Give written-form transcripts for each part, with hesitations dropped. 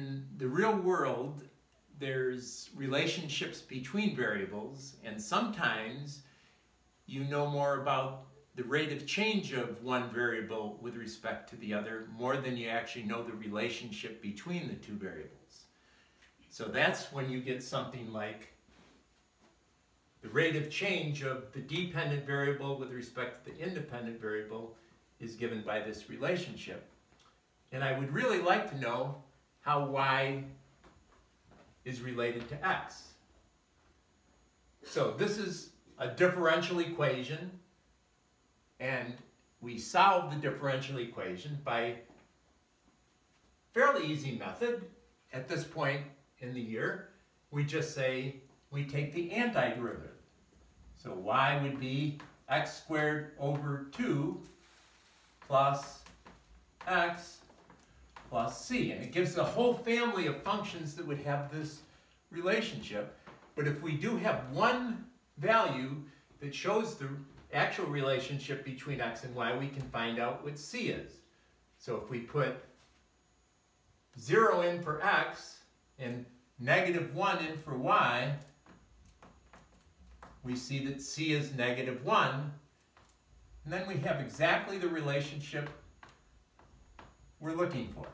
in the real world, there's relationships between variables, and sometimes you know more about the rate of change of one variable with respect to the other more than you actually know the relationship between the two variables. So that's when you get something like the rate of change of the dependent variable with respect to the independent variable is given by this relationship. And I would really like to know how y is related to x. So this is a differential equation, and we solve the differential equation by a fairly easy method. At this point in the year, we just say we take the antiderivative. So y would be x squared over 2 plus x plus c. And it gives a whole family of functions that would have this relationship. But if we do have one value that shows the actual relationship between x and y, we can find out what c is. So if we put 0 in for x and -1 in for y, we see that c is -1, and then we have exactly the relationship we're looking for.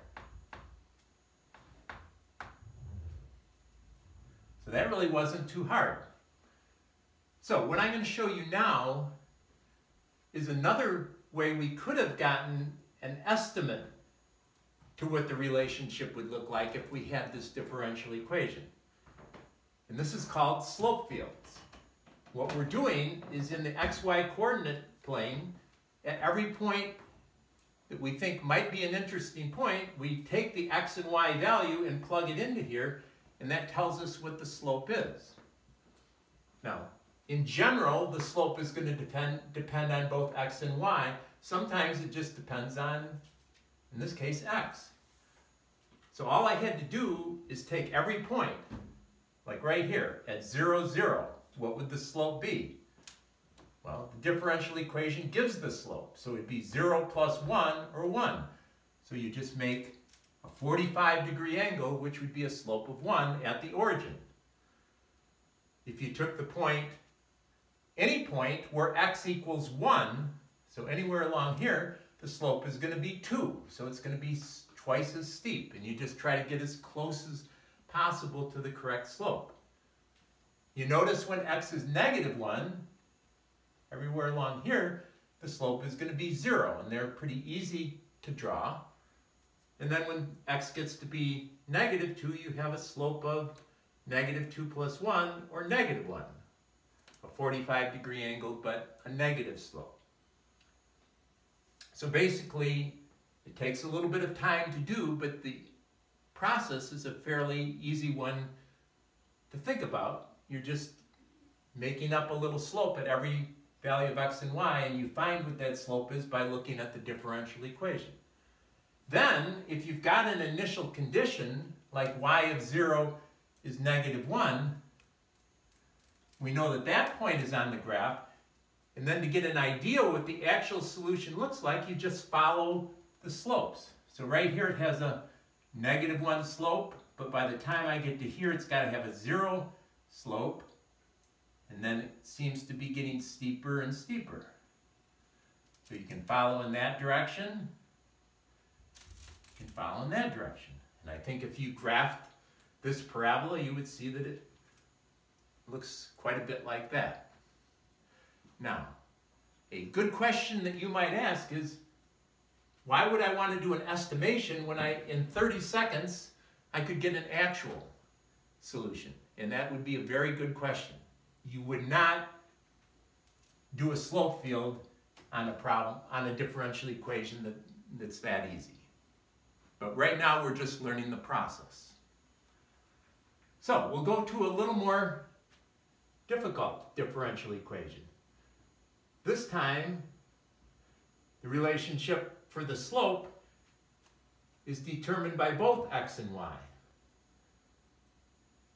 So that really wasn't too hard. So what I'm going to show you now is another way we could have gotten an estimate to what the relationship would look like if we had this differential equation. And this is called slope fields. What we're doing is in the xy coordinate plane, at every point that we think might be an interesting point, we take the x and y value and plug it into here, and that tells us what the slope is. Now, in general, the slope is going to depend on both x and y. Sometimes it just depends on, in this case, x. So all I had to do is take every point, like right here, at 0, 0. What would the slope be? Well, the differential equation gives the slope. So it'd be 0 plus 1, or 1. So you just make a 45-degree angle, which would be a slope of 1 at the origin. If you took the point, any point where x equals 1, so anywhere along here, the slope is going to be 2. So it's going to be twice as steep. And you just try to get as close as possible to the correct slope. You notice when x is -1, everywhere along here, the slope is going to be 0. And they're pretty easy to draw. And then when x gets to be -2, you have a slope of -2 plus 1, or -1. A 45-degree angle, but a negative slope. So basically, it takes a little bit of time to do, but the process is a fairly easy one to think about. You're just making up a little slope at every value of x and y, and you find what that slope is by looking at the differential equation. Then, if you've got an initial condition, like y of 0 is -1, we know that that point is on the graph, and then to get an idea what the actual solution looks like, you just follow the slopes. So right here it has a -1 slope, but by the time I get to here, it's got to have a 0 slope, and then it seems to be getting steeper and steeper. So you can follow in that direction, you can follow in that direction. And I think if you graphed this parabola, you would see that it looks quite a bit like that. Now, a good question that you might ask is, why would I want to do an estimation when in 30 seconds, I could get an actual solution? And that would be a very good question. You would not do a slope field on a problem, on a differential equation that's that easy. But right now, we're just learning the process. So we'll go to a little more difficult differential equation. This time, the relationship for the slope is determined by both x and y.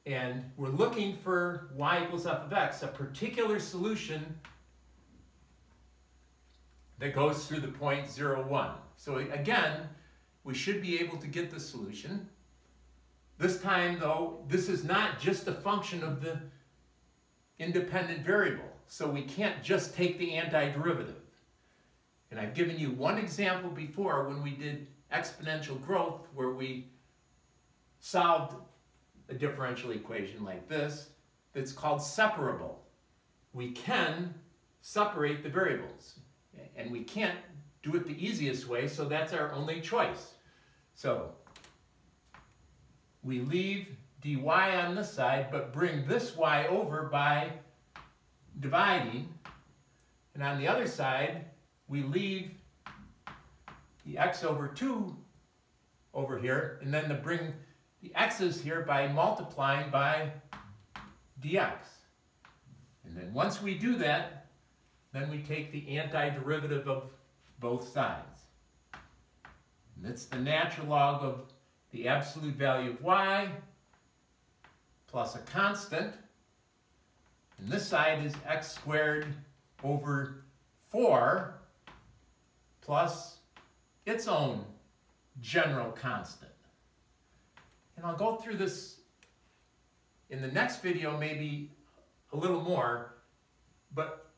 And we're looking for y equals f of x, a particular solution that goes through the point 0, 1. So again, we should be able to get the solution. This time, though, this is not just a function of the independent variable. So we can't just take the antiderivative. And I've given you one example before when we did exponential growth where we solved a differential equation like this that's called separable. We can separate the variables. And we can't do it the easiest way, so that's our only choice. So we leave dy on this side, but bring this y over by dividing. And on the other side, we leave the x over 2 over here, and then to bring the x's here by multiplying by dx. And then once we do that, then we take the antiderivative of both sides. And it's the natural log of the absolute value of y plus a constant. And this side is x squared over 4 plus its own general constant. And I'll go through this in the next video maybe a little more, but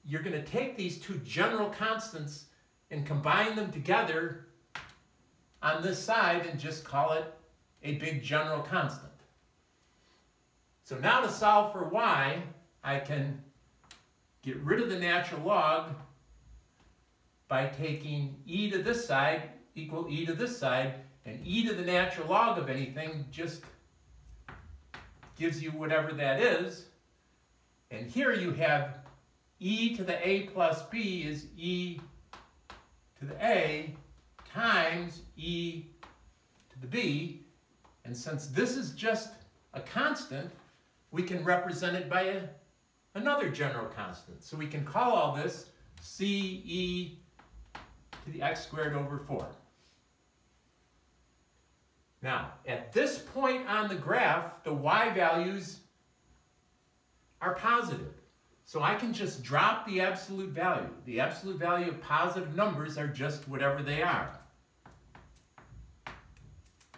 you're going to take these two general constants and combine them together on this side and just call it a big general constant. So now to solve for y, I can get rid of the natural log by taking e to this side equal e to this side, and e to the natural log of anything just gives you whatever that is. And here you have e to the a plus b is e to the a times e to the b. And since this is just a constant, we can represent it by another general constant. So we can call all this c e to the x squared over 4. Now, at this point on the graph, the y values are positive. So I can just drop the absolute value. The absolute value of positive numbers are just whatever they are.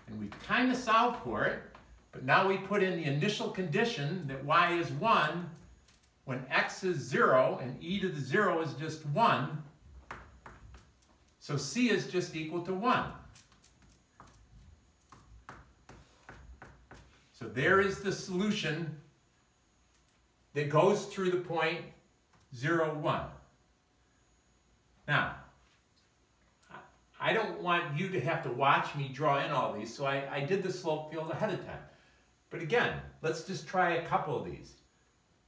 And we kind of solved for it, but now we put in the initial condition that y is 1 when x is 0 and e to the 0 is just 1. So c is just equal to 1. So there is the solution that goes through the point 0, 1. Now, I don't want you to have to watch me draw in all these, so I did the slope field ahead of time. But again, let's just try a couple of these.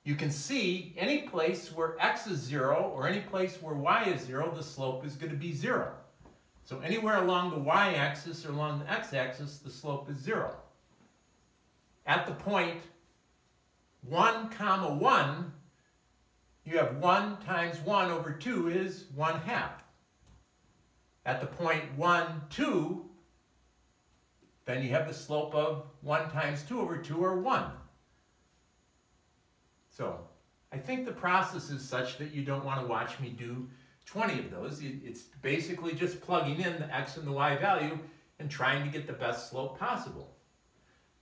You can see any place where x is 0 or any place where y is 0, the slope is going to be 0. So anywhere along the y-axis or along the x-axis, the slope is 0. At the point 1, 1, you have 1 times 1 over 2 is 1/2. At the point 1, 2, then you have the slope of 1 times 2 over 2, or 1. So I think the process is such that you don't want to watch me do 20 of those. It's basically just plugging in the x and the y value and trying to get the best slope possible.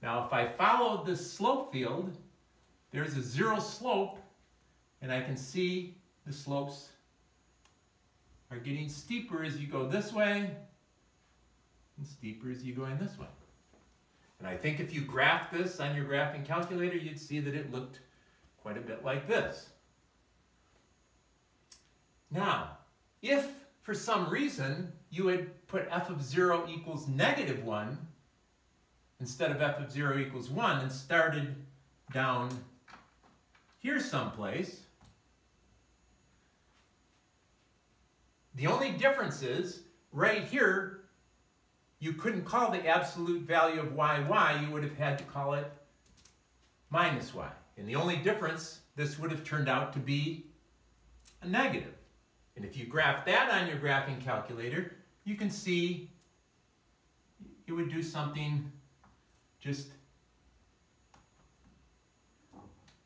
Now, if I follow this slope field, there's a 0 slope, and I can see the slopes are getting steeper as you go this way, and steeper as you go in this way. And I think if you graph this on your graphing calculator, you'd see that it looked quite a bit like this. Now, if for some reason you had put f of 0 equals -1 instead of f of 0 equals 1 and started down here someplace, the only difference is right here you couldn't call the absolute value of y, you would have had to call it -y. And the only difference, this would have turned out to be a negative. And if you graph that on your graphing calculator, you can see it would do something just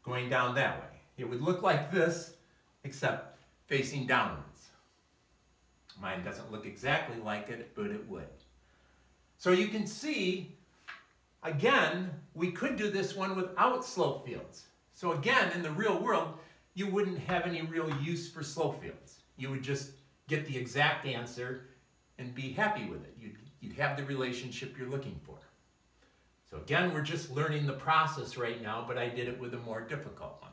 going down that way. It would look like this, except facing downwards. Mine doesn't look exactly like it, but it would. So you can see again, we could do this one without slope fields. So again, in the real world, you wouldn't have any real use for slope fields. You would just get the exact answer and be happy with it. You'd have the relationship you're looking for. So again, we're just learning the process right now, but I did it with a more difficult one.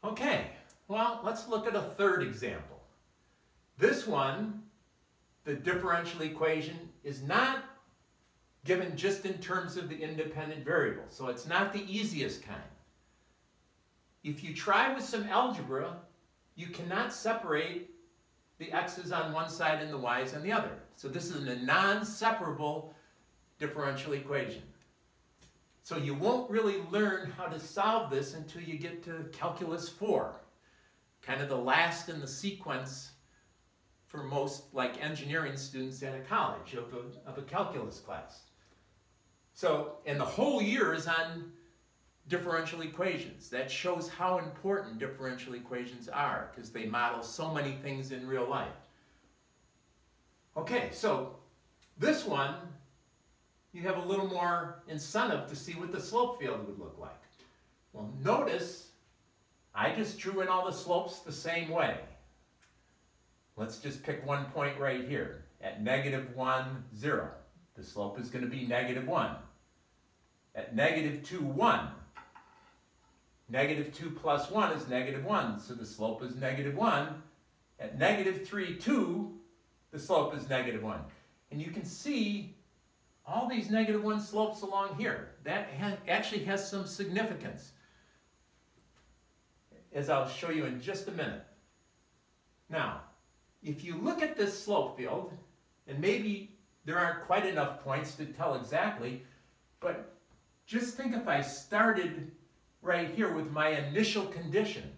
Okay, well, let's look at a third example. This one, the differential equation, is not given just in terms of the independent variable, so it's not the easiest kind. If you try with some algebra, you cannot separate the x's on one side and the y's on the other. So this is a non-separable differential equation. So you won't really learn how to solve this until you get to Calculus 4, kind of the last in the sequence for most engineering students at a college of a calculus class. So, and the whole year is on differential equations. That shows how important differential equations are, because they model so many things in real life. Okay, so this one, you have a little more incentive to see what the slope field would look like. Well, notice I just drew in all the slopes the same way. Let's just pick one point right here at -1, 0. The slope is going to be -1. At -2, 1. -2 plus 1 is -1, so the slope is -1. At -3, 2, the slope is -1. And you can see all these -1 slopes along here. That actually has some significance, as I'll show you in just a minute. Now, if you look at this slope field, and maybe there aren't quite enough points to tell exactly, but just think if I started right here with my initial condition.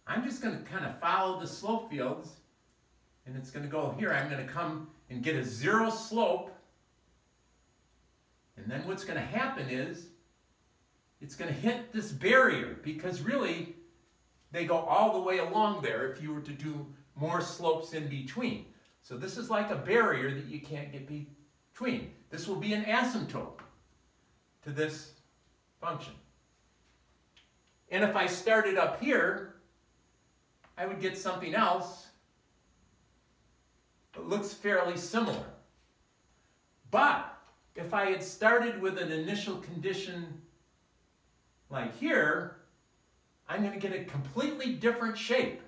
I'm just going to kind of follow the slope fields, and it's going to go here. I'm going to come and get a 0 slope, and then what's going to happen is it's going to hit this barrier, because really they go all the way along there if you were to do more slopes in between. So this is like a barrier that you can't get between. This will be an asymptote to this function. And if I started up here, I would get something else that looks fairly similar. But if I had started with an initial condition like here, I'm going to get a completely different shape.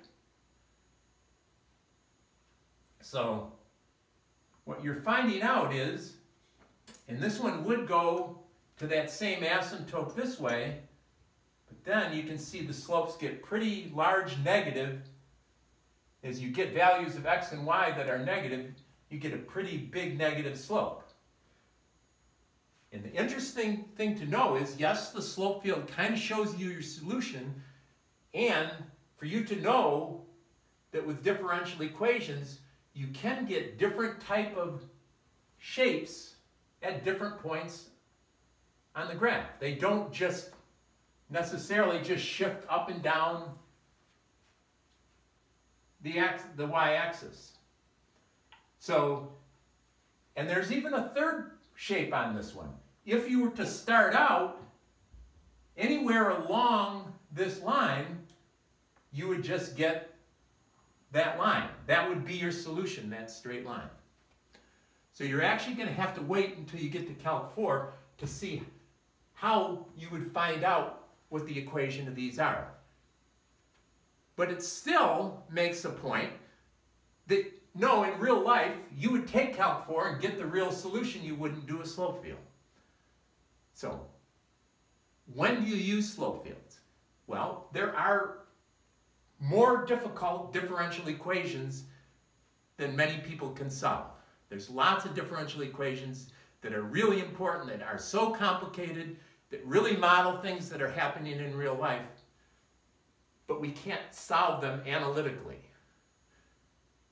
So what you're finding out is, and this one would go to that same asymptote this way, but then you can see the slopes get pretty large negative. As you get values of x and y that are negative, you get a pretty big negative slope. And the interesting thing to know is, yes, the slope field kind of shows you your solution, and for you to know that with differential equations, you can get different type of shapes at different points on the graph. They don't just necessarily just shift up and down the y-axis. So, and there's even a third shape on this one. If you were to start out anywhere along this line, you would just get that line. That would be your solution, that straight line. So you're actually going to have to wait until you get to Calc 4 to see how you would find out what the equation of these are. But it still makes a point that, no, in real life, you would take Calc 4 and get the real solution. You wouldn't do a slope field. So, when do you use slope fields? Well, there are more difficult differential equations than many people can solve. There's lots of differential equations that are really important, that are so complicated, that really model things that are happening in real life, but we can't solve them analytically.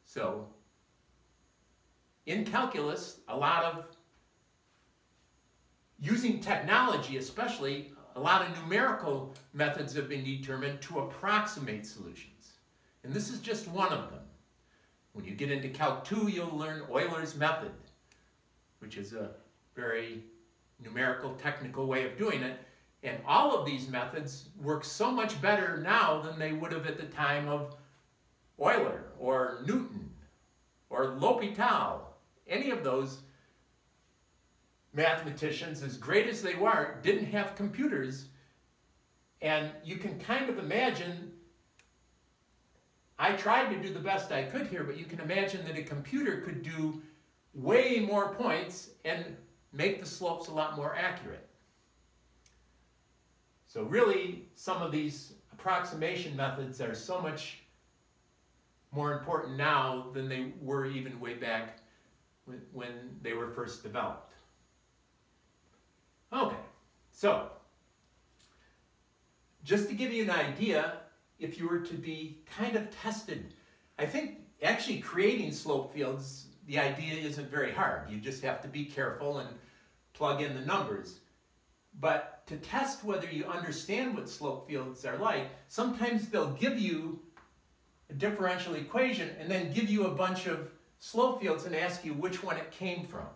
So, in calculus, a lot of using technology, especially, a lot of numerical methods have been determined to approximate solutions. And this is just one of them. When you get into Calc 2, you'll learn Euler's method. which is a very numerical, technical way of doing it. And all of these methods work so much better now than they would have at the time of Euler or Newton or L'Hopital. Any of those mathematicians, as great as they were, didn't have computers. And you can kind of imagine, I tried to do the best I could here, but you can imagine that a computer could do way more points and make the slopes a lot more accurate. So really, some of these approximation methods are so much more important now than they were even way back when they were first developed. Okay, so just to give you an idea, if you were to be kind of tested, I think actually creating slope fields, the idea isn't very hard. You just have to be careful and plug in the numbers. But to test whether you understand what slope fields are like, sometimes they'll give you a differential equation and then give you a bunch of slope fields and ask you which one it came from.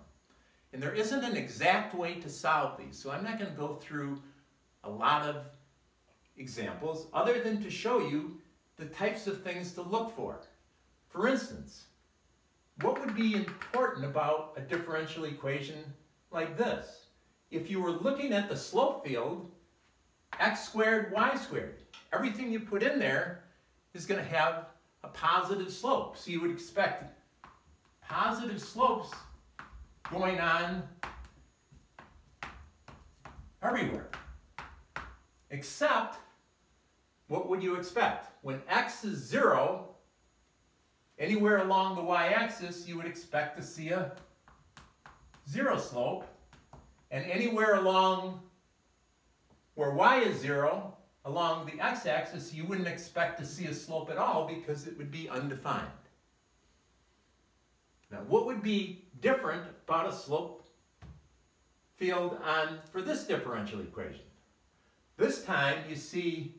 And there isn't an exact way to solve these, so I'm not going to go through a lot of examples other than to show you the types of things to look for. For instance, what would be important about a differential equation like this? If you were looking at the slope field, x squared, y squared, everything you put in there is going to have a positive slope. So you would expect positive slopes going on everywhere. Except, what would you expect? When x is 0, anywhere along the y-axis, you would expect to see a 0 slope. And anywhere along where y is 0, along the x-axis, you wouldn't expect to see a slope at all because it would be undefined. Now, what would be different about a slope field for this differential equation? This time, you see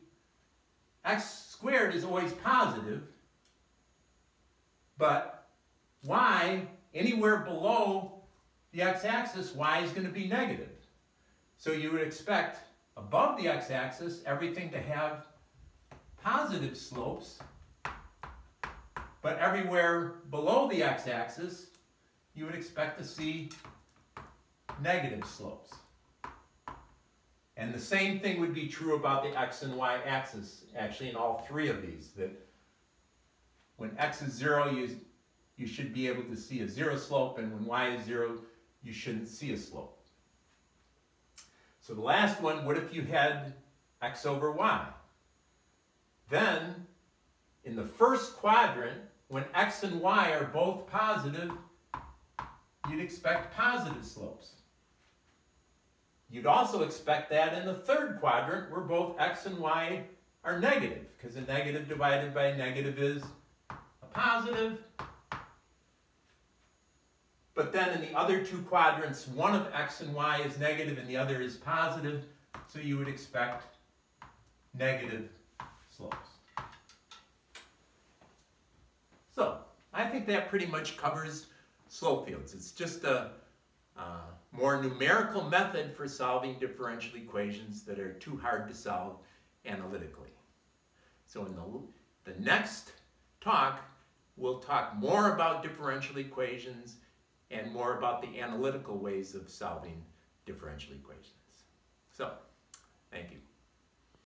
x squared is always positive, but y, anywhere below the x-axis, y is going to be negative. So you would expect above the x-axis everything to have positive slopes, but everywhere below the x-axis you would expect to see negative slopes. And the same thing would be true about the x and y axis, actually in all three of these, that when x is 0 you should be able to see a 0 slope, and when y is 0 you shouldn't see a slope. So the last one, what if you had x over y? Then, in the first quadrant, when x and y are both positive, you'd expect positive slopes. You'd also expect that in the third quadrant, where both x and y are negative, because a negative divided by a negative is a positive. But then in the other two quadrants, one of x and y is negative and the other is positive, so you would expect negative slopes. So, I think that pretty much covers slope fields. It's just a more numerical method for solving differential equations that are too hard to solve analytically. So in the next talk, we'll talk more about differential equations and more about the analytical ways of solving differential equations. So,